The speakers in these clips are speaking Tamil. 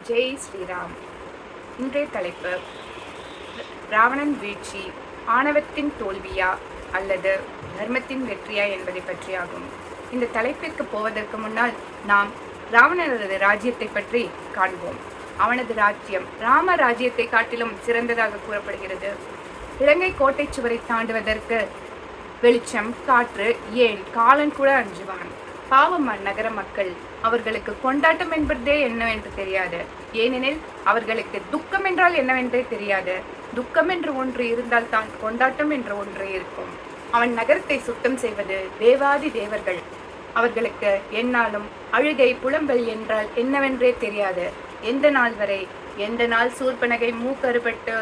ஜெய் ஸ்ரீராம். இன்றைய தலைப்பு ராவணன் வீழ்ச்சி ஆணவத்தின் தோல்வியா அல்லது தர்மத்தின் வெற்றியா என்பதை பற்றியாகும். இந்த தலைப்பிற்கு போவதற்கு முன்னால் நாம் ராவணனது ராஜ்யத்தை பற்றி காண்போம். அவனது ராஜ்யம் ராம ராஜ்யத்தை காட்டிலும் சிறந்ததாக கூறப்படுகிறது. இலங்கை கோட்டை சுவரை தாண்டுவதற்கு வெளிச்சம், காற்று, ஏன் காலன் கூட அஞ்சுவான். பாவம் நகர மக்கள், அவர்களுக்கு கொண்டாட்டம் என்பதே என்னவென்று தெரியாது. ஏனெனில் அவர்களுக்கு துக்கம் என்றால் என்னவென்றே தெரியாது. துக்கம் என்று ஒன்று இருந்தால் தான் கொண்டாட்டம் என்ற ஒன்று இருக்கும். அவன் நகரத்தை சுத்தம் செய்வது தேவாதி தேவர்கள். அவர்களுக்கு எந்நாளும் அழுகை புலம்பல் என்றால் என்னவென்றே தெரியாது. எந்த நாள் வரை, எந்த நாள் சூர்பனகை மூக்கறுபட்டு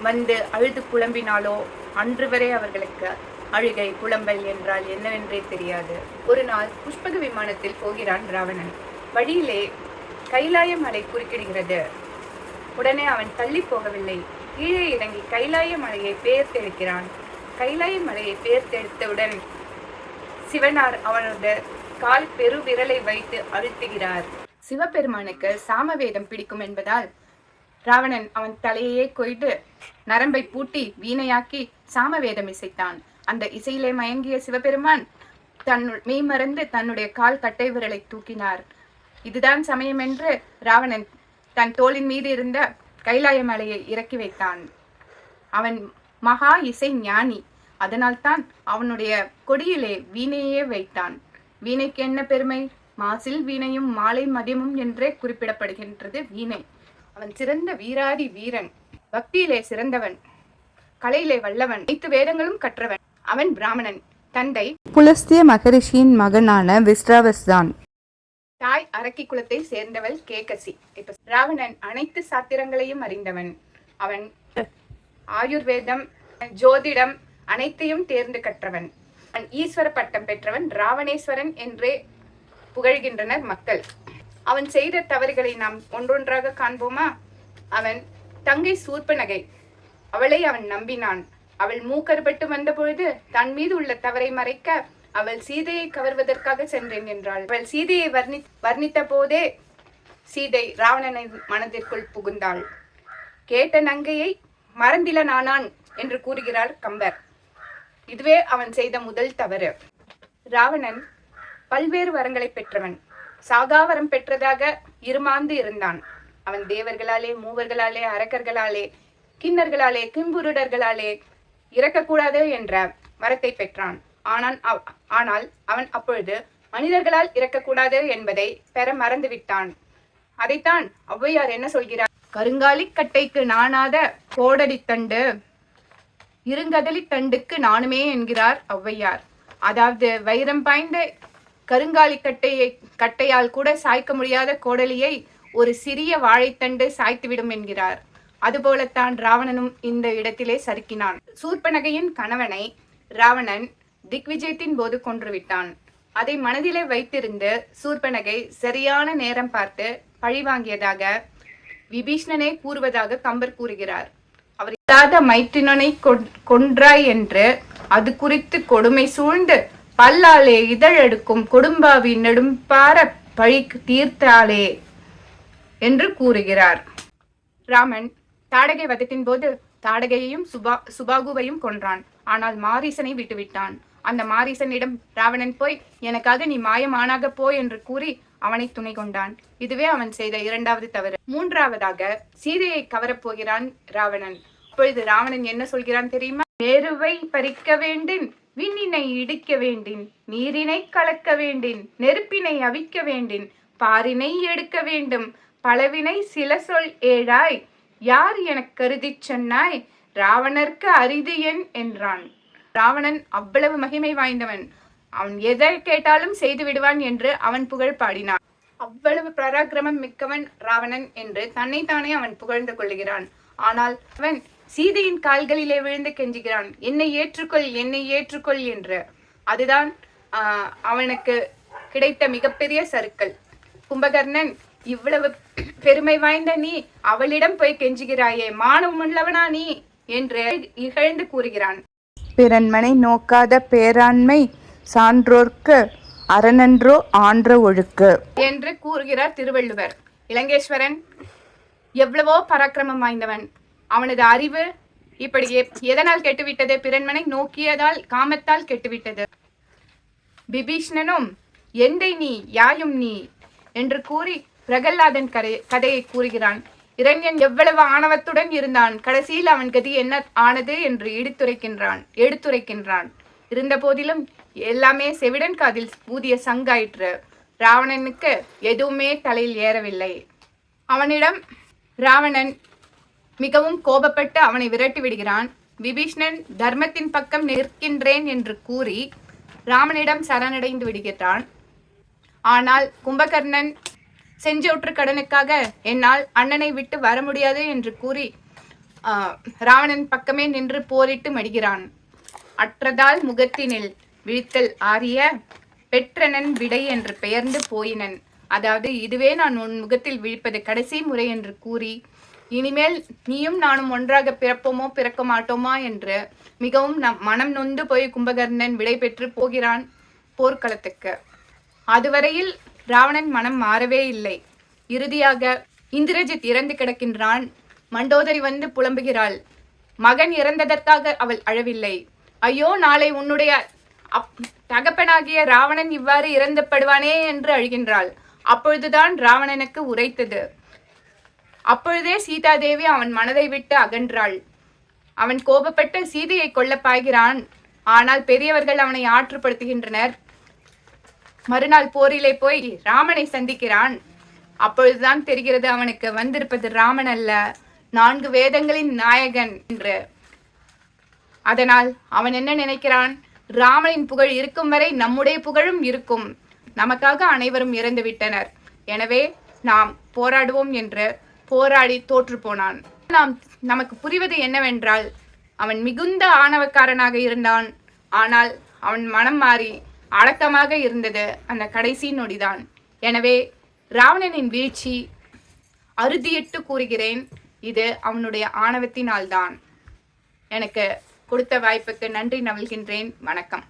வந்து அழுது புலம்பினாலோ அன்று வரை அவர்களுக்கு அழுகை புலம்பல் என்றால் என்னவென்றே தெரியாது. ஒரு நாள் புஷ்பக விமானத்தில் போகிறான் ராவணன். வழியிலே கைலாய மலை குறுக்கிடுகிறது. உடனே அவன் தள்ளி போகவில்லை. கீழே இறங்கி கைலாய மலையை பெயர்த்தெடுக்கிறான். கைலாய மலையை பெயர்த்தெடுத்தவுடன் சிவனார் அவனது கால் பெரு விரலை வைத்து அழுத்துகிறார். சிவபெருமானுக்கு சாமவேதம் பிடிக்கும் என்பதால் ராவணன் அவன் தலையையே கொய்து நரம்பை பூட்டி வீணையாக்கி சாமவேதம் இசைத்தான். அந்த இசையிலே மயங்கிய சிவபெருமான் மெய்மறந்து தன்னுடைய கால் கட்டை விரலை தூக்கினார். இதுதான் சமயம் என்று ராவணன் தன் தோளின் மீது இருந்த கைலாய மலையை இறக்கி வைத்தான். அவன் மகா இசை ஞானி. அதனால்தான் அவனுடைய கொடியிலே வீணையே வைத்தான். வீணைக்கு என்ன பெருமை? மாசில் வீணையும் மாலை மதியமும் என்றே குறிப்பிடப்படுகின்றது வீணை. அவன் சிறந்த வீராதி வீரன், பக்தியிலே சிறந்தவன், கலையிலே வல்லவன், அனைத்து வேதங்களும் கற்றவன். அவன் பிராமணன். தந்தை புலஸ்திய மகரிஷியின் மகனான விஸ்ராவஸ் தான். தாய் அரக்கி குலத்தை சேர்ந்தவள் கேகசி. இப்ப ராவணன் அனைத்து சாத்திரங்களையும் அறிந்தவன். அவன் ஆயுர்வேதம், ஜோதிடம் அனைத்தையும் தேர்ந்து கற்றவன். அவன் ஈஸ்வர பட்டம் பெற்றவன். ராவணேஸ்வரன் என்றே புகழ்கின்றனர் மக்கள். அவன் செய்த தவறுகளை நாம் ஒன்றொன்றாக காண்போமா? அவன் தங்கை சூர்பனகை, அவளை அவன் நம்பினான். அவள் மூக்கறுபட்டு வந்த பொழுது தன் மீது உள்ள தவறை மறைக்க அவள் சீதையை கவர்வதற்காக சென்றேன் என்றாள். அவள் சீதையை வர்ணித்த போதே சீதை ராவணனை மனதிற்குள் புகுந்தாள். கேட்ட நங்கையை மறந்தில நானான் என்று கூறுகிறார் கம்பர். இதுவே அவன் செய்த முதல் தவறு. ராவணன் பல்வேறு வரங்களை பெற்றவன். சாகாவரம் பெற்றதாக இருமாந்து இருந்தான். அவன் தேவர்களாலே, மூவர்களாலே, அரக்கர்களாலே, கிண்ணர்களாலே, கிம்புருடர்களாலே இறக்கக்கூடாது என்ற வரத்தை பெற்றான். ஆனால் அவன் அப்பொழுது மனிதர்களால் இறக்கக்கூடாது என்பதை பெற மறந்துவிட்டான். அதைத்தான் ஔவையார் என்ன சொல்கிறார்? கருங்காலி கட்டைக்கு நாணாத கோடடி தண்டு, இருங்கதலி தண்டுக்கு நானுமே என்கிறார் ஔவையார். அதாவது வைரம் பாய்ந்த கருங்காலி கட்டையால் கூட சாய்க்க முடியாத கோடலியை ஒரு சிறிய வாழைத்தண்டு சாய்த்துவிடும் என்கிறார். அதுபோலத்தான் ராவணனும் இந்த இடத்திலே சறுக்கினான். சூர்பனகையின் கணவனை ராவணன் திக்விஜயத்தின் போது கொன்றுவிட்டான். அதை மனதிலே வைத்திருந்து சூர்பனகை சரியான நேரம் பார்த்து பழி வாங்கியதாக விபீஷ்ணனே கூறுவதாக கம்பர் கூறுகிறார். அவர் இல்லாத மைத்தினனை கொன்றாய் என்று அது குறித்து கொடுமை சூழ்ந்து பல்லாலே இதழெடுக்கும் கொடும்பாவி நெடும்பார பழி தீர்த்தாளே என்று கூறுகிறார். ராமன் தாடகை வதத்தின் போது தாடகையையும் சுபாகுவையும் கொன்றான். ஆனால் மாரீசனை விட்டுவிட்டான். அந்த மாரீசனிடம் ராவணன் போய் எனக்காக நீ மாயமானாக போ என்று கூறி அவனை துணை கொண்டான். இதுவே அவன் செய்த இரண்டாவது தவறு. மூன்றாவதாக சீதையை கவரப்போகிறான் ராவணன். அப்பொழுது ராவணன் என்ன சொல்கிறான் தெரியுமா? நேருவை பறிக்க வேண்டின், விண்ணினை இடிக்க வேண்டின், நீரினை கலக்க வேண்டின், நெருப்பினை அவிக்க வேண்டின், பாரினை எடுக்க வேண்டும், பலவினை சில சொல் ஏழாய், யார் எனக் கருதி சொன்னாய், ராவணர்க்கு அரிது என் என்றான். ராவணன் அவ்வளவு மகிமை வாய்ந்தவன். அவன் எதை கேட்டாலும் செய்து விடுவான் என்று அவன் புகழ் பாடினான். அவ்வளவு பராக்கிரமம் மிக்கவன் ராவணன் என்று தன்னைத்தானே அவன் புகழ்ந்து கொள்கிறான். ஆனால் அவன் சீதையின் கால்களிலே விழுந்து கெஞ்சுகிறான், என்னை ஏற்றுக்கொள், என்னை ஏற்றுக்கொள் என்று. அதுதான் அவனுக்கு கிடைத்த மிகப்பெரிய சறுக்கல். கும்பகர்ணன், இவ்வளவு பெருமை வாய்ந்த நீ அவளிடம் போய் கெஞ்சுகிறாயே, மானம் உள்ளவனா நீ என்று இகழ்ந்து கூறுகிறான். பிறன்மனை நோக்காத பேராண்மை சான்றோர்க்கு அரணன்றோ ஆன்ற ஒழுக்கு என்று கூறுகிறார் திருவள்ளுவர். இலங்கேஸ்வரன் எவ்வளவோ பராக்கிரமம் வாய்ந்தவன். அவனது அறிவு இப்படி எதனால் கெட்டுவிட்டது? பிறன்மனை நோக்கியதால், காமத்தால் கெட்டுவிட்டது. விபீஷ்ணனும் எந்தை நீ யாயும் நீ என்று கூறி பிரகல்லாதன் கதையை கூறுகிறான். இரண்யன் எவ்வளவு ஆணவத்துடன் இருந்தான், கடைசியில் அவன் கதி என்ன ஆனது என்று எடுத்துரைக்கின்றான். இருந்த போதிலும் எல்லாமே செவிடன் காதில் ஊதிய சங்காயிற்று. ராவணனுக்கு எதுவுமே தலையில் ஏறவில்லை. அவனிடம் ராவணன் மிகவும் கோபப்பட்டு அவனை விரட்டி விடுகிறான். விபீஷ்ணன் தர்மத்தின் பக்கம் நிற்கின்றேன் என்று கூறி ராமனிடம் சரணடைந்து விடுகிறான். ஆனால் கும்பகர்ணன் செஞ்சொற்று கடனுக்காக என்னால் அண்ணனை விட்டு வர முடியாது என்று கூறி ராவணன் பக்கமே நின்று போரிட்டு மடிகிறான். அற்றதால் முகத்தினில் விழித்தல் ஆரிய பெற்றனன் விடை என்று பெயர்ந்து போயினன். அதாவது இதுவே நான் உன் முகத்தில் விழிப்பது கடைசி முறை என்று கூறி இனிமேல் நீயும் நானும் ஒன்றாக பிறப்போமோ பிறக்க மாட்டோமா என்று மிகவும் மனம் நொந்து போய் கும்பகர்ணன் விடை பெற்று போகிறான் போர்க்களத்துக்கு. அதுவரையில் ராவணன் மனம் மாறவே இல்லை. இறுதியாக இந்திரஜித் இறந்து கிடக்கின்றான். மண்டோதரி வந்து புலம்புகிறாள். மகன் இறந்ததற்காக அவள் அழவில்லை. ஐயோ, நாளை உன்னுடைய தகப்பனாகிய ராவணன் இவ்வாறு இறந்துப்படுவானே என்று அழுகின்றாள். அப்பொழுதுதான் ராவணனுக்கு உரைத்தது. அப்பொழுதே சீதாதேவி அவன் மனதை விட்டு அகன்றாள். அவன் கோபப்பட்டு சீதையை கொல்ல பாய்கிறான். ஆனால் பெரியவர்கள் அவனை ஆற்றுப்படுத்துகின்றனர். மறுநாள் போரிலே போய் ராமனை சந்திக்கிறான். அப்பொழுதுதான் தெரிகிறது அவனுக்கு வந்திருப்பது ராமன் அல்ல, 4 வேதங்களின் நாயகன் என்று. அதனால் அவன் என்ன நினைக்கிறான்? ராமனின் புகழ் இருக்கும் வரை நம்முடைய புகழும் இருக்கும். நமக்காக அனைவரும் இறந்து விட்டனர். எனவே நாம் போராடுவோம் என்று போராடி தோற்று போனான். நமக்கு புரிவது என்னவென்றால், அவன் மிகுந்த ஆணவக்காரனாக இருந்தான். ஆனால் அவன் மனம் மாறி அடக்கமாக இருந்தது அந்த கடைசி நொடிதான். எனவே ராவணனின் வீழ்ச்சி அறுதியிட்டு கூறுகிறேன், இது அவனுடைய ஆணவத்தினால்தான். எனக்கு கொடுத்த வாய்ப்புக்கு நன்றி நல்கின்றேன். வணக்கம்.